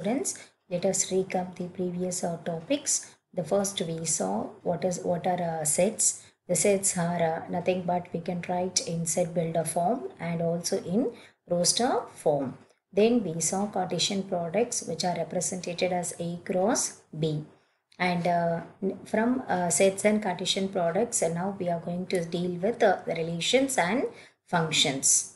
students, let us recap the previous topics. The first we saw what are sets. The sets are nothing but we can write in set builder form and also in roster form. Then we saw Cartesian products which are represented as A cross B. And from sets and Cartesian products, now we are going to deal with the relations and functions.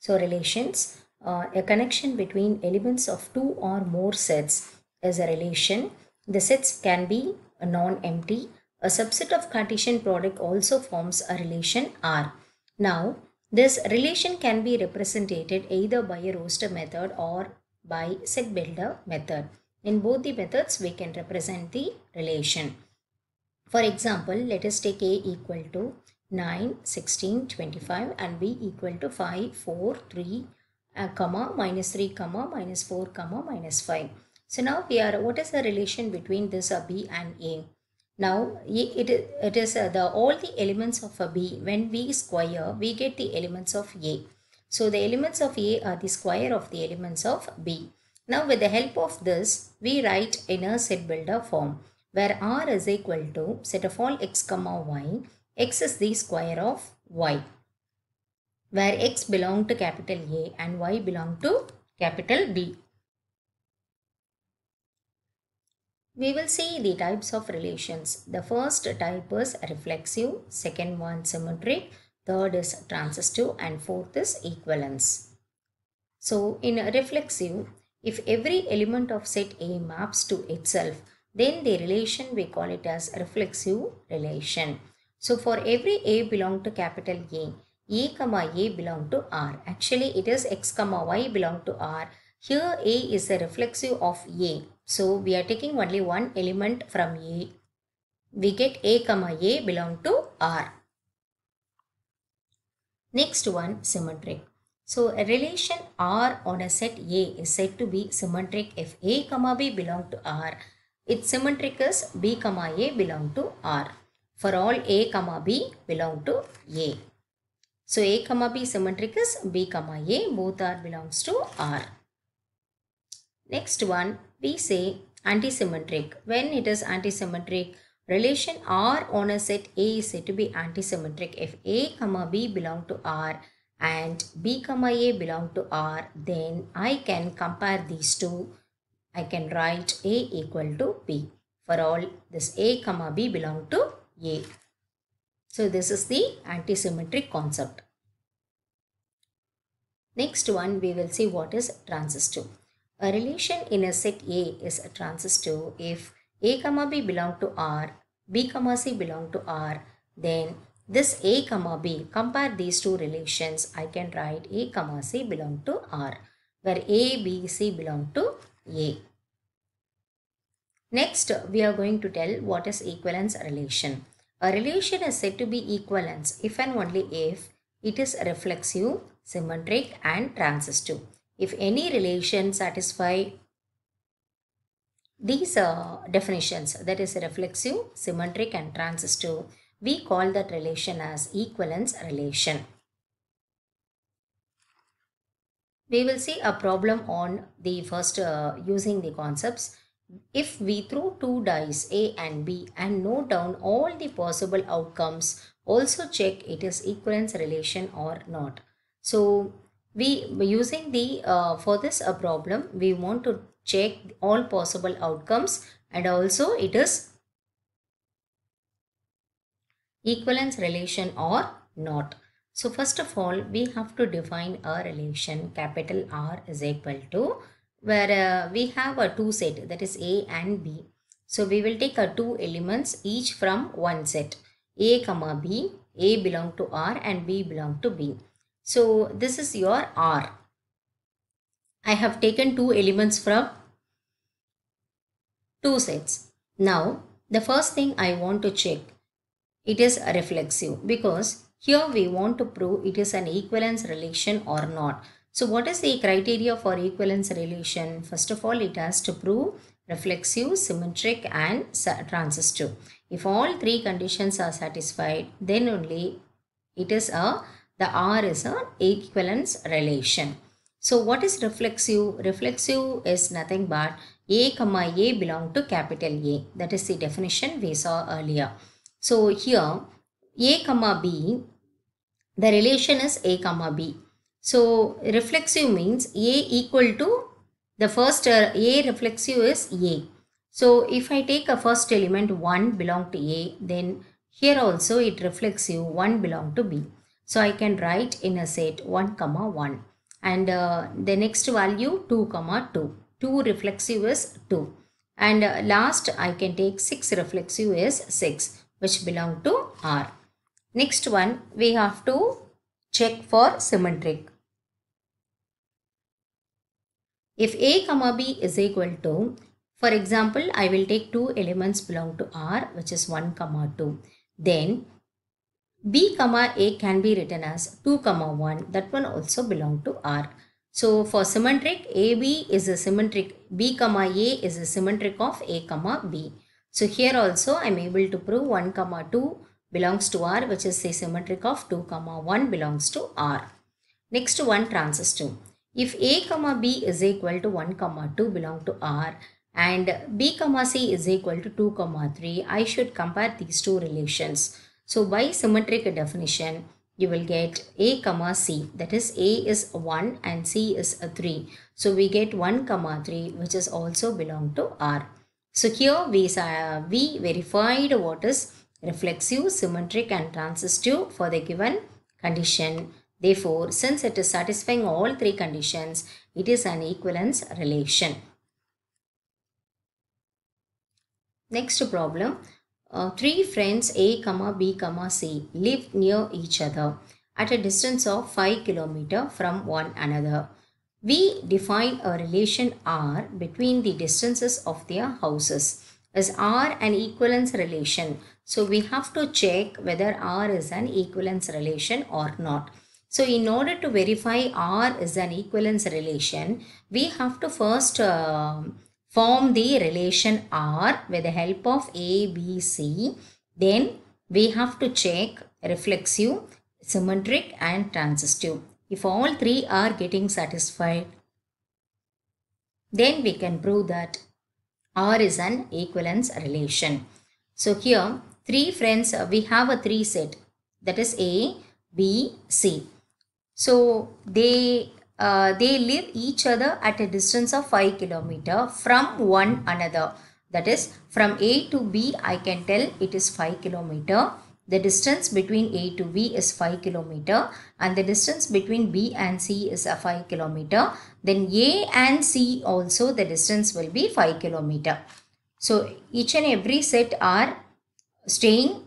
So relations, a connection between elements of two or more sets is a relation. The sets can be non-empty. A subset of Cartesian product also forms a relation R. Now, this relation can be represented either by a roster method or by set builder method. In both the methods, we can represent the relation. For example, let us take A equal to 9, 16, 25 and B equal to 5, 4, 3, comma, minus 3, comma, minus 4, comma, minus 5. So now what is the relation between this B and A? Now it is all the elements of a B. When we square, we get the elements of A. So the elements of A are the square of the elements of B. Now with the help of this, we write in a set builder form, where R is equal to set of all x comma y. X is the square of y, where x belong to capital A and y belong to capital B. We will see the types of relations. The first type is reflexive, second one symmetric, third is transitive and fourth is equivalence. So in a reflexive, if every element of set A maps to itself, then the relation we call it as reflexive relation. So for every A belong to capital A comma A belong to R. Actually it is x comma y belong to R. Here A is a reflexive of A. So we are taking only one element from A. We get A comma A belong to R. Next one, symmetric. So a relation R on a set A is said to be symmetric if A comma B belong to R. Its symmetric is B comma A belong to R. For all A comma B belong to A. So A comma B symmetric is B comma A, both R belongs to R. Next one, we say antisymmetric. When it is antisymmetric, relation R on a set A is said to be antisymmetric if A comma B belong to R and B comma A belong to R. Then I can compare these two. I can write A equal to B. For all this A comma B belong to A. So this is the antisymmetric concept. Next one, we will see what is transitive. A relation in a set A is a transitive if A comma B belong to R, B comma C belong to R. Then this A comma B, compare these two relations, I can write A comma C belong to R, where A, B, C belong to A. Next, we are going to tell what is equivalence relation. A relation is said to be equivalence if and only if it is reflexive, symmetric and transitive. If any relation satisfy these definitions, that is reflexive, symmetric and transitive, we call that relation as equivalence relation. We will see a problem on the first using the concepts. If we throw two dice A and B and note down all the possible outcomes, also check it is equivalence relation or not. So we using the for this problem, we want to check all possible outcomes and also it is equivalence relation or not. So first of all, we have to define a relation capital R is equal to, where we have a two set, that is A and B. So we will take two elements each from one set, A comma B. A belong to R and B belong to B. So this is your R. I have taken two elements from two sets. Now the first thing I want to check, it is reflexive, because here we want to prove it is an equivalence relation or not. So what is the criteria for equivalence relation? First of all, it has to prove reflexive, symmetric and transitive. If all three conditions are satisfied, then only it is the R is an equivalence relation. So what is reflexive? Reflexive is nothing but A comma A belong to capital A. That is the definition we saw earlier. So here A comma B, the relation is A comma B. So reflexive means A equal to the first A reflexive is A. So if I take a first element 1 belong to A, then here also it reflexive 1 belong to B. So I can write in a set 1 comma 1 and the next value 2 comma 2. 2 reflexive is 2 and last I can take 6 reflexive is 6 which belong to R. Next one we have to check for symmetric. If A comma B is equal to, for example, I will take two elements belong to R which is 1 comma 2. Then B comma A can be written as 2 comma 1. That one also belong to R. So for symmetric, AB is a symmetric, B comma A is a symmetric of A comma B. So here also I am able to prove 1 comma 2 belongs to R which is the symmetric of 2 comma 1 belongs to R. Next one, transitive. If A comma B is equal to 1 comma 2 belong to R and B comma C is equal to 2 comma 3, I should compare these two relations. So by symmetric definition, you will get A comma C, that is A is 1 and C is 3. So we get 1 comma 3 which is also belong to R. So here we verified what is reflexive, symmetric and transitive for the given condition. Therefore, since it is satisfying all three conditions, it is an equivalence relation. Next problem. Three friends A, B, C live near each other at a distance of 5 km from one another. We define a relation R between the distances of their houses. Is R an equivalence relation? So we have to check whether R is an equivalence relation or not. So in order to verify R is an equivalence relation, we have to first form the relation R with the help of A, B, C. Then we have to check reflexive, symmetric and transitive. If all three are getting satisfied, then we can prove that R is an equivalence relation. So here three friends, we have a three set, that is A, B, C. So they live each other at a distance of 5 km from one another. That is from A to B I can tell it is 5 km. The distance between A to B is 5 km and the distance between B and C is a 5 km. Then A and C also the distance will be 5 km. So each and every set are staying,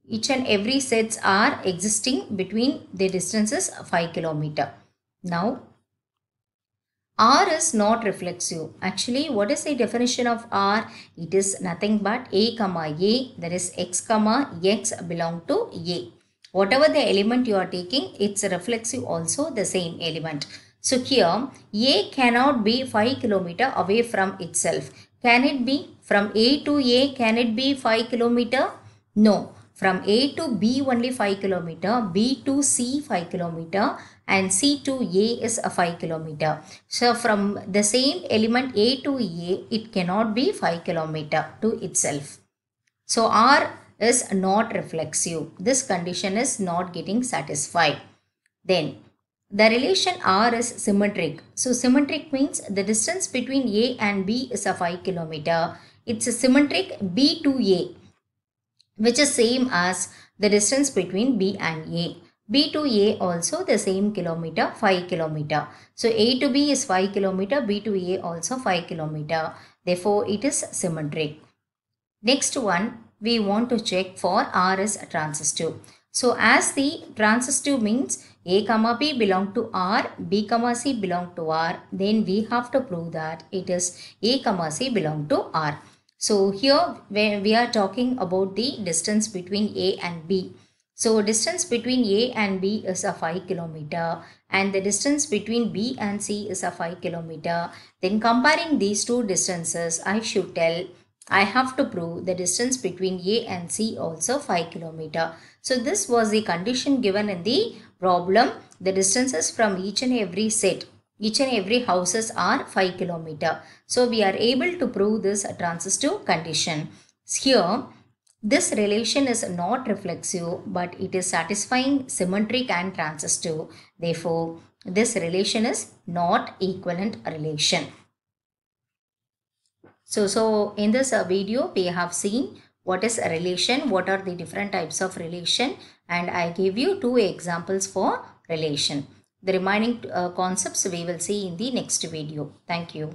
each and every sets are existing between the distances 5 km. Now R is not reflexive. Actually, what is the definition of R? It is nothing but A comma A, that is X comma X belong to A. Whatever the element you are taking, it's reflexive also the same element. So here A cannot be 5 km away from itself. Can it be from A to A? Can it be 5 km? No. From A to B only 5 km, B to C 5 km and C to A is a 5 km. So from the same element A to A, it cannot be 5 km to itself. So R is not reflexive. This condition is not getting satisfied. Then the relation R is symmetric. So symmetric means the distance between A and B is a 5 km. It's a symmetric B to A, which is same as the distance between B and A. B to A also the same kilometer, 5 km. So A to B is 5 km, B to A also 5 km. Therefore, it is symmetric. Next one, we want to check for R is transitive. So as the transitive means A comma B belong to R, B comma C belong to R, then we have to prove that it is A comma C belong to R. So here we are talking about the distance between A and B. So distance between A and B is a 5 km and the distance between B and C is a 5 km. Then comparing these two distances, I should tell, I have to prove the distance between A and C also 5 km. So this was the condition given in the problem, the distances from each and every set, each and every houses are 5 kilometer. So we are able to prove this transitive condition. Here, this relation is not reflexive, but it is satisfying, symmetric and transitive. Therefore, this relation is not equivalent relation. So in this video, we have seen what is a relation, what are the different types of relation, and I gave you 2 examples for relation. The remaining concepts we will see in the next video. Thank you.